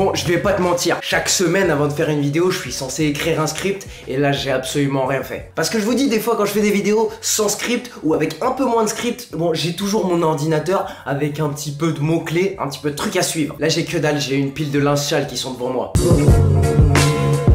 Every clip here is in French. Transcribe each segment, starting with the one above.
Bon, je vais pas te mentir, chaque semaine avant de faire une vidéo, je suis censé écrire un script et là j'ai absolument rien fait. Parce que je vous dis, des fois quand je fais des vidéos sans script ou avec un peu moins de script, bon, j'ai toujours mon ordinateur avec un petit peu de mots-clés, un petit peu de trucs à suivre. Là j'ai que dalle, j'ai une pile de linge sale qui sont devant moi.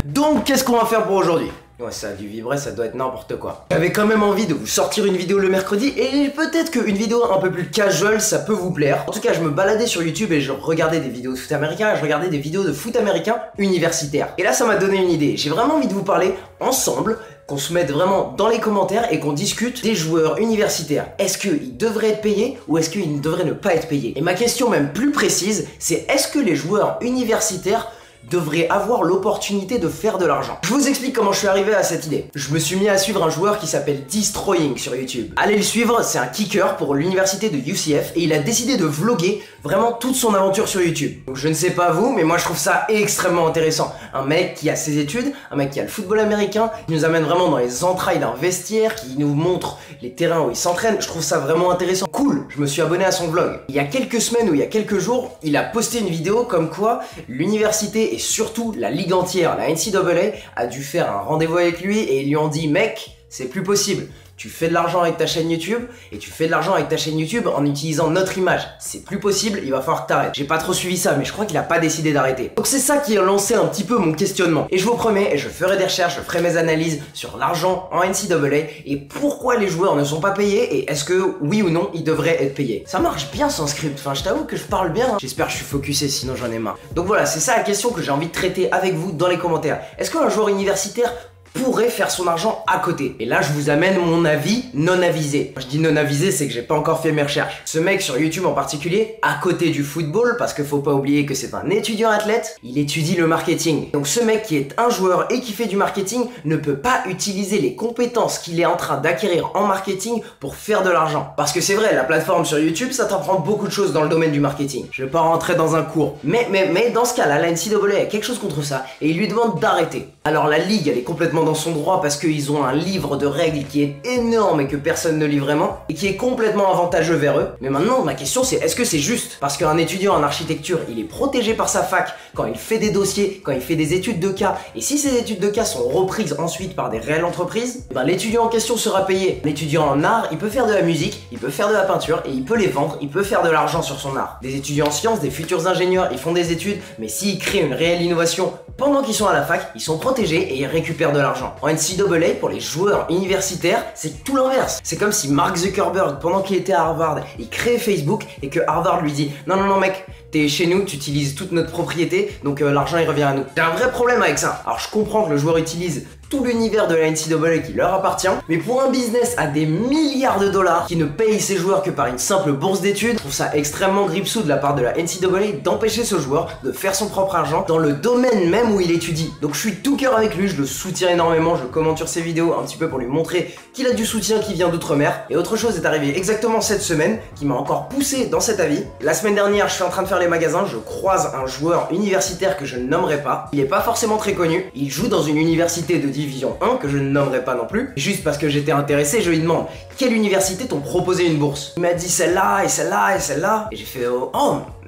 Donc qu'est-ce qu'on va faire pour aujourd'hui ? Ouais, ça a dû vibrer, ça doit être n'importe quoi. J'avais quand même envie de vous sortir une vidéo le mercredi et peut-être qu'une vidéo un peu plus casual, ça peut vous plaire. En tout cas, je me baladais sur YouTube et je regardais des vidéos de foot américain, je regardais des vidéos de foot américain universitaire. Et là, ça m'a donné une idée. J'ai vraiment envie de vous parler ensemble, qu'on se mette vraiment dans les commentaires et qu'on discute des joueurs universitaires. Est-ce qu'ils devraient être payés ou est-ce qu'ils devraient ne pas être payés? Et ma question même plus précise, c'est est-ce que les joueurs universitaires devrait avoir l'opportunité de faire de l'argent. Je vous explique comment je suis arrivé à cette idée. Je me suis mis à suivre un joueur qui s'appelle Destroying sur YouTube. Allez le suivre, c'est un kicker pour l'université de UCF et il a décidé de vlogger vraiment toute son aventure sur YouTube. Donc je ne sais pas vous, mais moi je trouve ça extrêmement intéressant. Un mec qui a ses études, un mec qui a le football américain, qui nous amène vraiment dans les entrailles d'un vestiaire, qui nous montre les terrains où il s'entraîne. Je trouve ça vraiment intéressant. Cool, je me suis abonné à son vlog. Il y a quelques semaines ou il y a quelques jours, il a posté une vidéo comme quoi l'université et surtout la ligue entière, la NCAA, a dû faire un rendez-vous avec lui et ils lui ont dit « Mec, c'est plus possible. Tu fais de l'argent avec ta chaîne YouTube et tu fais de l'argent avec ta chaîne YouTube en utilisant notre image. C'est plus possible, il va falloir que t'arrêtes. » J'ai pas trop suivi ça, mais je crois qu'il a pas décidé d'arrêter. Donc c'est ça qui a lancé un petit peu mon questionnement. Et je vous promets, je ferai des recherches, je ferai mes analyses sur l'argent en NCAA et pourquoi les joueurs ne sont pas payés et est-ce que, oui ou non, ils devraient être payés. Ça marche bien sans script, enfin je t'avoue que je parle bien. J'espère que je suis focusé, sinon j'en ai marre. Donc voilà, c'est ça la question que j'ai envie de traiter avec vous dans les commentaires. Est-ce qu'un joueur universitaire pourrait faire son argent à côté? Et là je vous amène mon avis non avisé. Quand je dis non avisé, c'est que j'ai pas encore fait mes recherches. Ce mec sur YouTube en particulier, à côté du football, parce que faut pas oublier que c'est un étudiant athlète, il étudie le marketing. Donc ce mec qui est un joueur et qui fait du marketing ne peut pas utiliser les compétences qu'il est en train d'acquérir en marketing pour faire de l'argent. Parce que c'est vrai, la plateforme sur YouTube, ça t'apprend beaucoup de choses dans le domaine du marketing. Je vais pas rentrer dans un cours. Mais dans ce cas-là, la NCAA a quelque chose contre ça et il lui demande d'arrêter. Alors la ligue, elle est complètement dans son droit parce qu'ils ont un livre de règles qui est énorme et que personne ne lit vraiment et qui est complètement avantageux vers eux. Mais maintenant, ma question c'est est-ce que c'est juste? Parce qu'un étudiant en architecture, il est protégé par sa fac quand il fait des dossiers, quand il fait des études de cas. Et si ces études de cas sont reprises ensuite par des réelles entreprises, ben l'étudiant en question sera payé. L'étudiant en art, il peut faire de la musique, il peut faire de la peinture et il peut les vendre, il peut faire de l'argent sur son art. Des étudiants en sciences, des futurs ingénieurs, ils font des études, mais s'ils créent une réelle innovation pendant qu'ils sont à la fac, ils sont protégés et ils récupèrent de l'argent. En NCAA, pour les joueurs universitaires, c'est tout l'inverse. C'est comme si Mark Zuckerberg, pendant qu'il était à Harvard, il crée Facebook et que Harvard lui dit « Non mec, t'es chez nous, tu utilises toute notre propriété, donc l'argent il revient à nous. » J'ai un vrai problème avec ça. Alors je comprends que le joueur utilise tout l'univers de la NCAA qui leur appartient, mais pour un business à des milliards de dollars qui ne paye ses joueurs que par une simple bourse d'études, je trouve ça extrêmement gripsou de la part de la NCAA d'empêcher ce joueur de faire son propre argent dans le domaine même où il étudie. Donc je suis tout cœur avec lui, je le soutiens énormément, je commente sur ses vidéos un petit peu pour lui montrer qu'il a du soutien qui vient d'outre-mer. Et autre chose est arrivé exactement cette semaine qui m'a encore poussé dans cet avis. La semaine dernière, je suis en train de faire les magasins, je croise un joueur universitaire que je ne nommerai pas. Il est pas forcément très connu, il joue dans une université de division 1 que je ne nommerai pas non plus. Juste parce que j'étais intéressé, je lui demande quelle université t'ont proposé une bourse. Il m'a dit celle-là et celle-là et celle-là. Et j'ai fait oh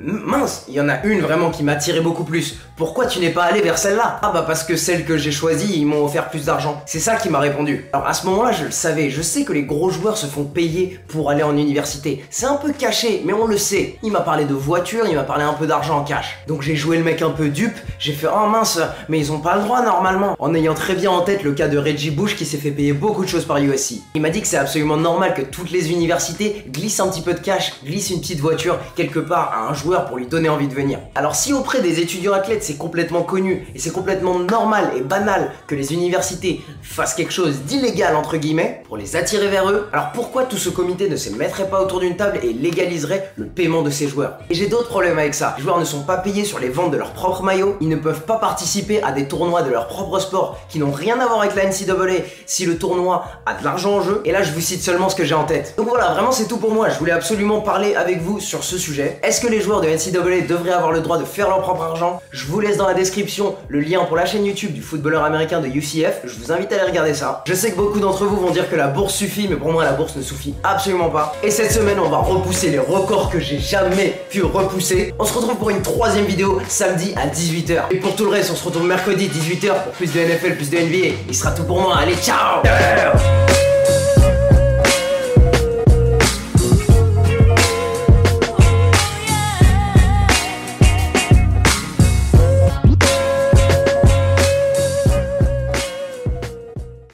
mince, il y en a une vraiment qui m'a attiré beaucoup plus. Pourquoi tu n'es pas allé vers celle-là? Ah bah parce que celle que j'ai choisie, ils m'ont offert plus d'argent. C'est ça qui m'a répondu. Alors à ce moment-là, je le savais, je sais que les gros joueurs se font payer pour aller en université. C'est un peu caché, mais on le sait. Il m'a parlé de voiture, il m'a parlé un peu d'argent en cash. Donc j'ai joué le mec un peu dupe, j'ai fait oh mince, mais ils ont pas le droit normalement. En ayant très bien en tête le cas de Reggie Bush qui s'est fait payer beaucoup de choses par USC. Il m'a dit que c'est absolument normal que toutes les universités glissent un petit peu de cash, glissent une petite voiture quelque part à un joueur pour lui donner envie de venir. Alors si auprès des étudiants athlètes c'est complètement connu et c'est complètement normal et banal que les universités fassent quelque chose d'illégal entre guillemets pour les attirer vers eux, alors pourquoi tout ce comité ne se mettrait pas autour d'une table et légaliserait le paiement de ces joueurs? Et j'ai d'autres problèmes avec ça. Les joueurs ne sont pas payés sur les ventes de leurs propres maillots, ils ne peuvent pas participer à des tournois de leur propre sport qui n'ont rien à voir avec la NCAA si le tournoi a de l'argent en jeu. Et là je vous cite seulement ce que j'ai en tête. Donc voilà, vraiment c'est tout pour moi. Je voulais absolument parler avec vous sur ce sujet. Est-ce que les joueurs de NCAA devraient avoir le droit de faire leur propre argent? Je vous laisse dans la description le lien pour la chaîne YouTube du footballeur américain de UCF. Je vous invite à aller regarder ça. Je sais que beaucoup d'entre vous vont dire que la bourse suffit, mais pour moi la bourse ne suffit absolument pas. Et cette semaine on va repousser les records que j'ai jamais pu repousser. abusé. On se retrouve pour une troisième vidéo samedi à 18h. Et pour tout le reste, on se retrouve mercredi 18h pour plus de NFL, plus de NBA. Il sera tout pour moi. Allez, ciao!